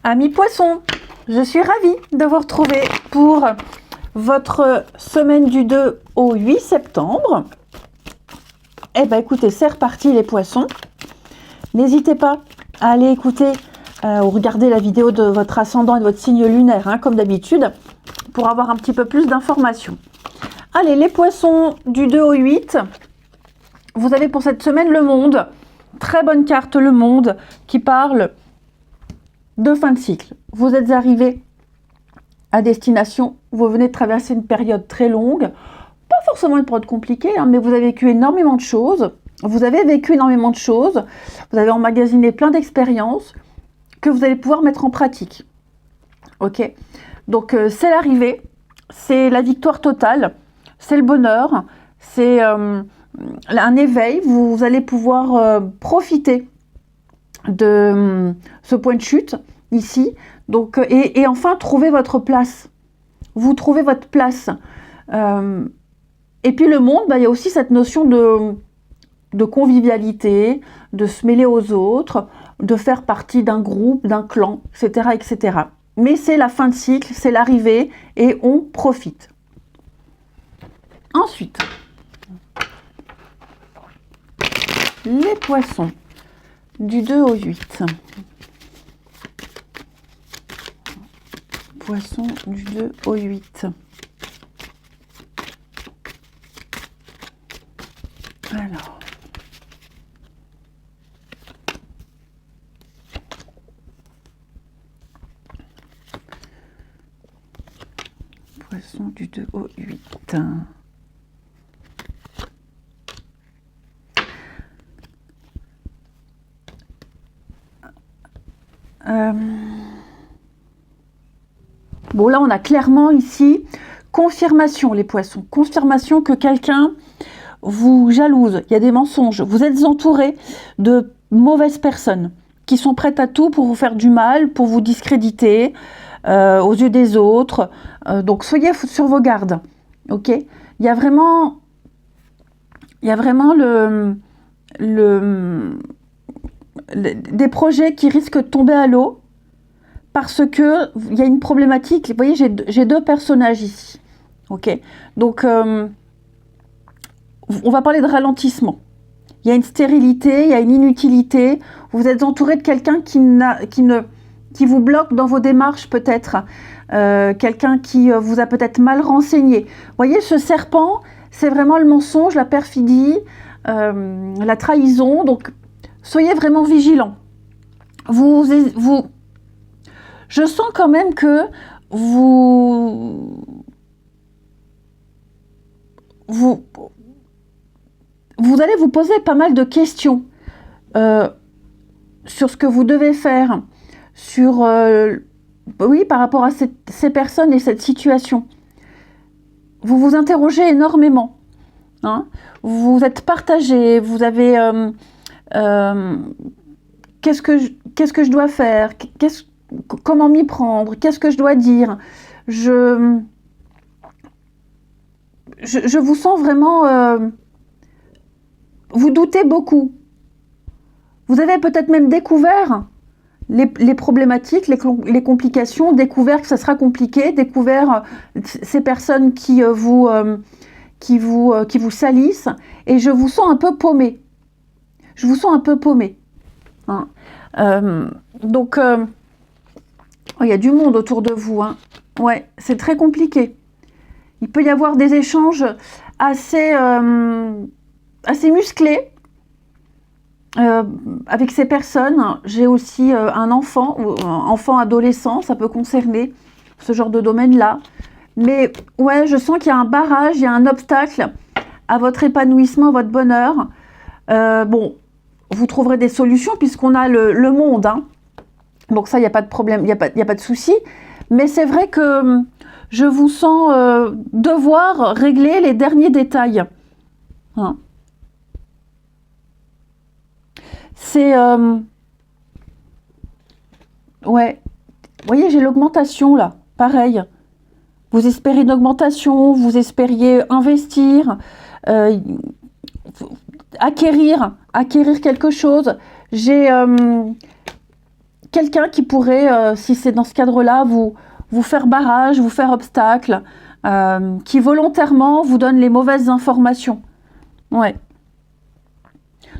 Amis poissons, je suis ravie de vous retrouver pour votre semaine du 2 au 8 septembre. Eh bien écoutez, c'est reparti les poissons. N'hésitez pas à aller écouter ou regarder la vidéo de votre ascendant et de votre signe lunaire, hein, comme d'habitude, pour avoir un petit peu plus d'informations. Allez, les poissons du 2 au 8, vous avez pour cette semaine le monde. Très bonne carte, le monde, qui parle de fin de cycle. Vous êtes arrivé à destination, vous venez de traverser une période très longue, pas forcément une période compliquée, hein, mais vous avez vécu énormément de choses, vous avez emmagasiné plein d'expériences que vous allez pouvoir mettre en pratique. Ok, donc c'est l'arrivée, c'est la victoire totale, c'est le bonheur, c'est un éveil, vous allez pouvoir profiter de ce point de chute ici, donc et enfin trouver votre place. Vous trouvez votre place. Et puis le monde, il y a aussi cette notion de convivialité, de se mêler aux autres, de faire partie d'un groupe, d'un clan, etc., etc. Mais c'est la fin de cycle, c'est l'arrivée et on profite. Ensuite, les poissons du 2 au 8. Poissons du 2 au 8. Alors. Poissons du 2 au 8. Bon, là, on a clairement ici confirmation, les poissons. Confirmation que quelqu'un vous jalouse. Il y a des mensonges. Vous êtes entouré de mauvaises personnes qui sont prêtes à tout pour vous faire du mal, pour vous discréditer aux yeux des autres. Donc, soyez sur vos gardes. Ok ? Il y a vraiment des projets qui risquent de tomber à l'eau. Parce que il y a une problématique. Vous voyez, j'ai deux personnages ici. Ok, donc on va parler de ralentissement. Il y a une stérilité, il y a une inutilité. Vous êtes entouré de quelqu'un qui vous bloque dans vos démarches peut-être. Quelqu'un qui vous a peut-être mal renseigné. Vous voyez, ce serpent, c'est vraiment le mensonge, la perfidie, la trahison. Donc, soyez vraiment vigilants. Je sens quand même que vous allez vous poser pas mal de questions sur ce que vous devez faire, oui, par rapport à ces personnes et cette situation. Vous vous interrogez énormément. Hein, vous êtes partagé, vous avez qu'est-ce que je dois faire, comment m'y prendre, qu'est-ce que je dois dire. Je vous sens vraiment... vous doutez beaucoup. Vous avez peut-être même découvert les problématiques, les complications, découvert que ça sera compliqué, découvert ces personnes qui vous salissent, et je vous sens un peu paumé. Je vous sens un peu paumé. Hein. Donc... il y a du monde autour de vous. Hein. Ouais, c'est très compliqué. Il peut y avoir des échanges assez musclés avec ces personnes. J'ai aussi un enfant adolescent, ça peut concerner ce genre de domaine-là. Mais ouais, je sens qu'il y a un barrage, il y a un obstacle à votre épanouissement, à votre bonheur. Bon, vous trouverez des solutions puisqu'on a le monde, hein. Donc ça, il n'y a pas de problème, il n'y a pas de souci. Mais c'est vrai que je vous sens devoir régler les derniers détails. Hein. C'est... ouais. Vous voyez, j'ai l'augmentation là. Pareil. Vous espérez une augmentation, vous espériez investir, acquérir quelque chose. J'ai... quelqu'un qui pourrait, si c'est dans ce cadre-là, vous faire barrage, vous faire obstacle, qui volontairement vous donne les mauvaises informations. Ouais.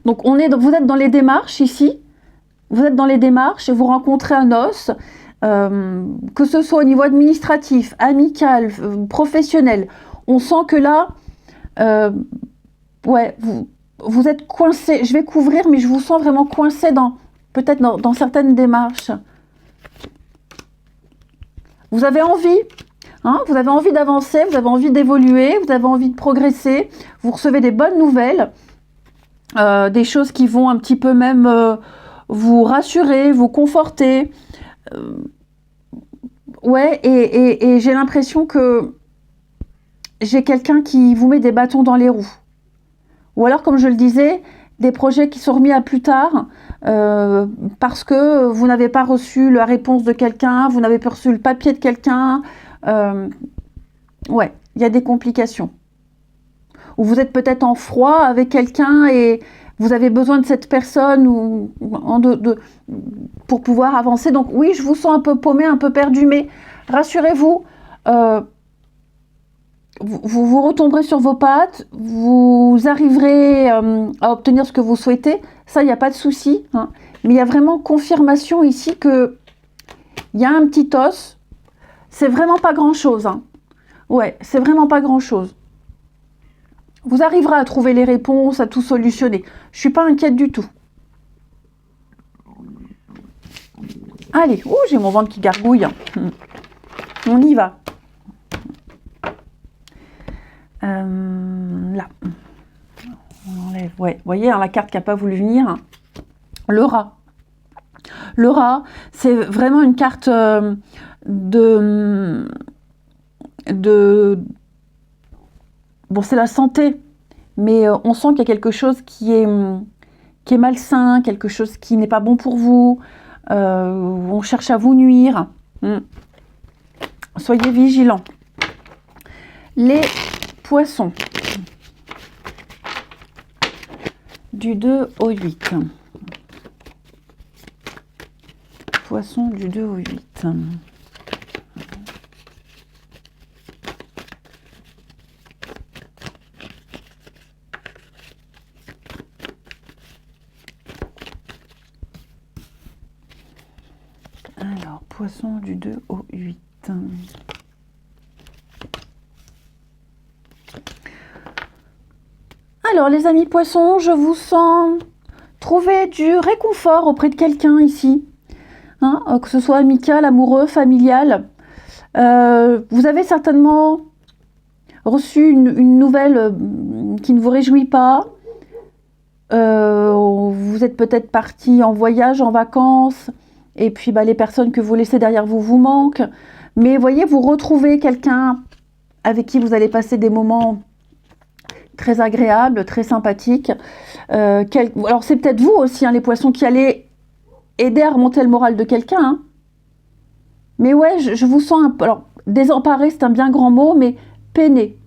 Donc vous êtes dans les démarches ici, vous êtes dans les démarches et vous rencontrez un os, que ce soit au niveau administratif, amical, professionnel. On sent que là, ouais, vous êtes coincé. Je vais couvrir, mais je vous sens vraiment coincé peut-être dans certaines démarches. Vous avez envie, hein, vous avez envie d'avancer, vous avez envie d'évoluer, vous avez envie de progresser, vous recevez des bonnes nouvelles, des choses qui vont un petit peu même vous rassurer, vous conforter. Ouais, et j'ai l'impression que j'ai quelqu'un qui vous met des bâtons dans les roues. Ou alors, comme je le disais, des projets qui sont remis à plus tard parce que vous n'avez pas reçu la réponse de quelqu'un, vous n'avez pas reçu le papier de quelqu'un. Ouais, il y a des complications. Ou vous êtes peut-être en froid avec quelqu'un et vous avez besoin de cette personne pour pouvoir avancer. Donc oui, je vous sens un peu paumé, un peu perdu, mais rassurez-vous, vous retomberez sur vos pattes, vous arriverez à obtenir ce que vous souhaitez, ça, il n'y a pas de souci, hein. Mais il y a vraiment confirmation ici que il y a un petit os, c'est vraiment pas grand-chose, hein. Ouais, c'est vraiment pas grand-chose. Vous arriverez à trouver les réponses, à tout solutionner. Je suis pas inquiète du tout. Allez, oh, j'ai mon ventre qui gargouille, hein. On y va. Là. On enlève, ouais. Vous voyez, hein, la carte qui n'a pas voulu venir. Le rat. Le rat, c'est vraiment une carte bon, c'est la santé, mais on sent qu'il y a quelque chose qui est malsain, quelque chose qui n'est pas bon pour vous. On cherche à vous nuire. Soyez vigilants. Les poissons. Du 2 au 8. Poisson du 2 au 8. Alors, poisson du 2 au 8. Alors, les amis poissons, je vous sens trouver du réconfort auprès de quelqu'un ici. Hein, que ce soit amical, amoureux, familial. Vous avez certainement reçu une nouvelle qui ne vous réjouit pas. Vous êtes peut-être parti en voyage, en vacances, et puis les personnes que vous laissez derrière vous manquent. Mais voyez, vous retrouvez quelqu'un avec qui vous allez passer des moments très agréables, très sympathiques. Alors c'est peut-être vous aussi, hein, les poissons, qui allez aider à remonter le moral de quelqu'un. Hein. Mais ouais, je vous sens un peu... Alors, désemparé, c'est un bien grand mot, mais peiné.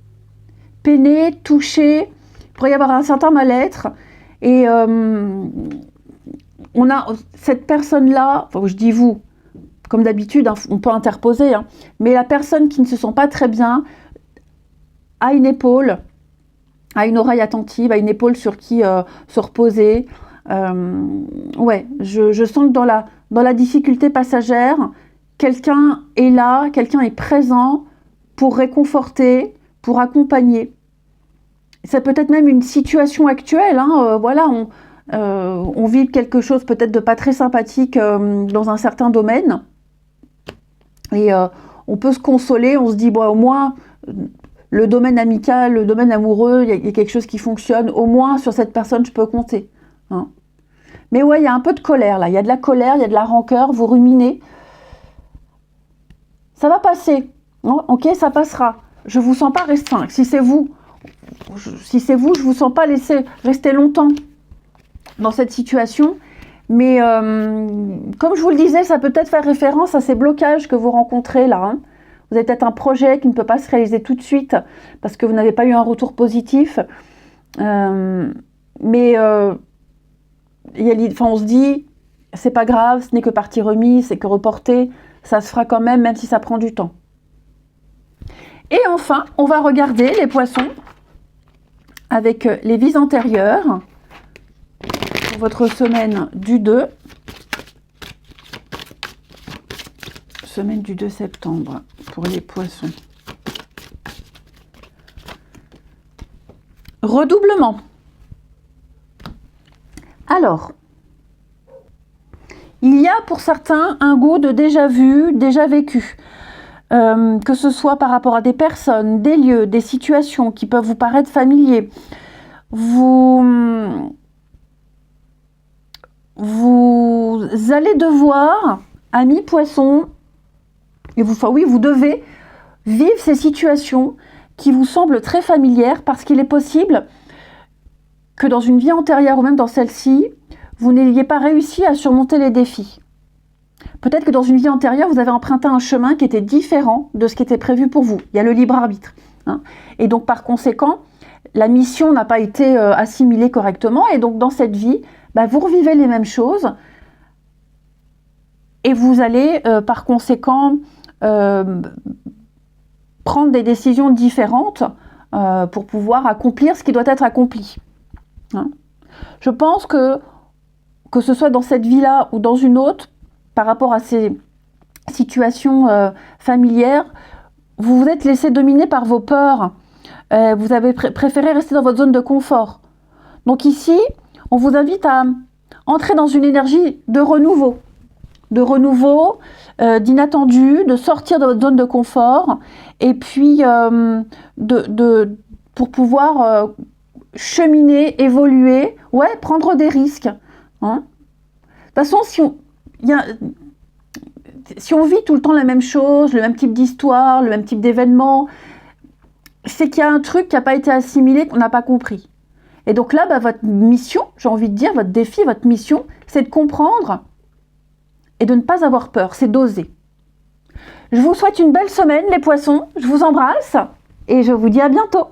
Peiné, touché. Il pourrait y avoir un certain mal-être. Et on a cette personne-là, enfin, je dis vous, comme d'habitude, hein, on peut interposer, hein, mais la personne qui ne se sent pas très bien a une épaule, a une oreille attentive, a une épaule sur qui se reposer. Ouais, je sens que dans la difficulté passagère, quelqu'un est là, quelqu'un est présent pour réconforter, pour accompagner. C'est peut-être même une situation actuelle, hein, voilà, on vit quelque chose peut-être de pas très sympathique dans un certain domaine, et on peut se consoler, on se dit, bon, au moins, le domaine amical, le domaine amoureux, il y a quelque chose qui fonctionne, au moins sur cette personne, je peux compter. Hein. Mais ouais, il y a un peu de colère là, il y a de la colère, il y a de la rancœur, vous ruminez. Ça va passer, oh, ok, ça passera. Je vous sens pas restreint. Si c'est vous, je vous sens pas laisser rester longtemps dans cette situation. Mais comme je vous le disais, ça peut peut-être faire référence à ces blocages que vous rencontrez là. Hein. Vous avez peut-être un projet qui ne peut pas se réaliser tout de suite parce que vous n'avez pas eu un retour positif. Mais on se dit, c'est pas grave, ce n'est que partie remise, c'est que reporté, ça se fera quand même si ça prend du temps. Et enfin, on va regarder les poissons avec les vies antérieures pour votre semaine du 2. Semaine du 2 septembre pour les poissons. Redoublement. Alors, il y a pour certains un goût de déjà vu, déjà vécu. Que ce soit par rapport à des personnes, des lieux, des situations qui peuvent vous paraître familiers. Vous allez devoir, amis poissons, vous devez vivre ces situations qui vous semblent très familières parce qu'il est possible que dans une vie antérieure ou même dans celle-ci, vous n'ayez pas réussi à surmonter les défis. Peut-être que dans une vie antérieure, vous avez emprunté un chemin qui était différent de ce qui était prévu pour vous. Il y a le libre arbitre. Et donc, par conséquent, la mission n'a pas été assimilée correctement. Et donc, dans cette vie, vous revivez les mêmes choses. Et vous allez, par conséquent, prendre des décisions différentes pour pouvoir accomplir ce qui doit être accompli. Je pense que ce soit dans cette vie-là ou dans une autre, par rapport à ces situations familières, vous vous êtes laissé dominer par vos peurs. Vous avez préféré rester dans votre zone de confort. Donc ici, on vous invite à entrer dans une énergie de renouveau, d'inattendu, de sortir de votre zone de confort, et puis pour pouvoir cheminer, évoluer, prendre des risques. De toute façon, si on vit tout le temps la même chose, le même type d'histoire, le même type d'événement, c'est qu'il y a un truc qui n'a pas été assimilé, qu'on n'a pas compris. Et donc là, votre mission, j'ai envie de dire, votre défi, votre mission, c'est de comprendre et de ne pas avoir peur, c'est d'oser. Je vous souhaite une belle semaine, les poissons, je vous embrasse et je vous dis à bientôt.